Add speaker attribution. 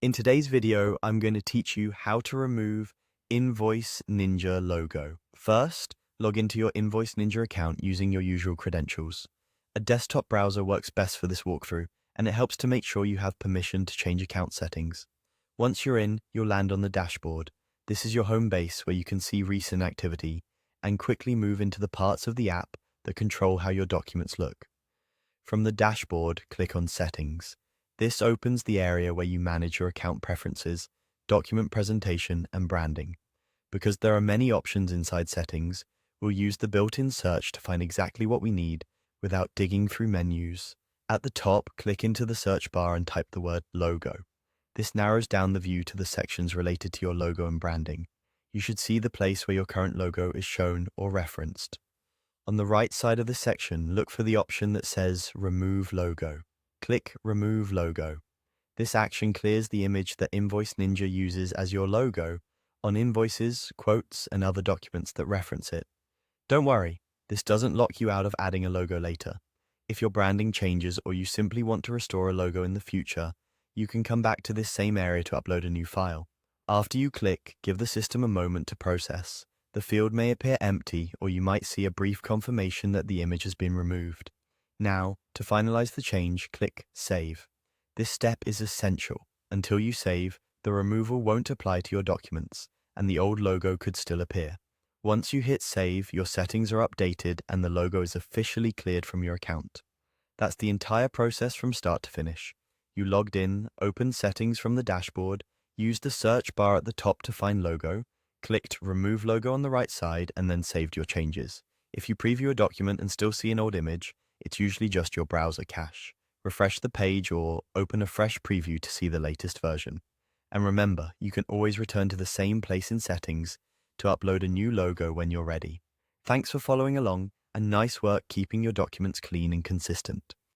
Speaker 1: In today's video, I'm going to teach you how to remove Invoice Ninja Logo. First, log into your Invoice Ninja account using your usual credentials. A desktop browser works best for this walkthrough, and it helps to make sure you have permission to change account settings. Once you're in, you'll land on the dashboard. This is your home base where you can see recent activity and quickly move into the parts of the app that control how your documents look. From the dashboard, click on Settings. This opens the area where you manage your account preferences, document presentation, and branding. Because there are many options inside Settings, we'll use the built-in search to find exactly what we need without digging through menus. At the top, click into the search bar and type the word Logo. This narrows down the view to the sections related to your logo and branding. You should see the place where your current logo is shown or referenced. On the right side of the section, look for the option that says Remove Logo. Click Remove Logo. This action clears the image that Invoice Ninja uses as your logo on invoices, quotes, and other documents that reference it. Don't worry, this doesn't lock you out of adding a logo later. If your branding changes or you simply want to restore a logo in the future, you can come back to this same area to upload a new file. After you click, give the system a moment to process. The field may appear empty, or you might see a brief confirmation that the image has been removed. Now, to finalize the change, click Save. This step is essential. Until you save, the removal won't apply to your documents, and the old logo could still appear. Once you hit Save, your settings are updated and the logo is officially cleared from your account. That's the entire process from start to finish. You logged in, opened Settings from the dashboard, used the search bar at the top to find Logo, clicked Remove Logo on the right side, and then saved your changes. If you preview a document and still see an old image, it's usually just your browser cache. Refresh the page or open a fresh preview to see the latest version. And remember, you can always return to the same place in Settings to upload a new logo when you're ready. Thanks for following along, and nice work keeping your documents clean and consistent.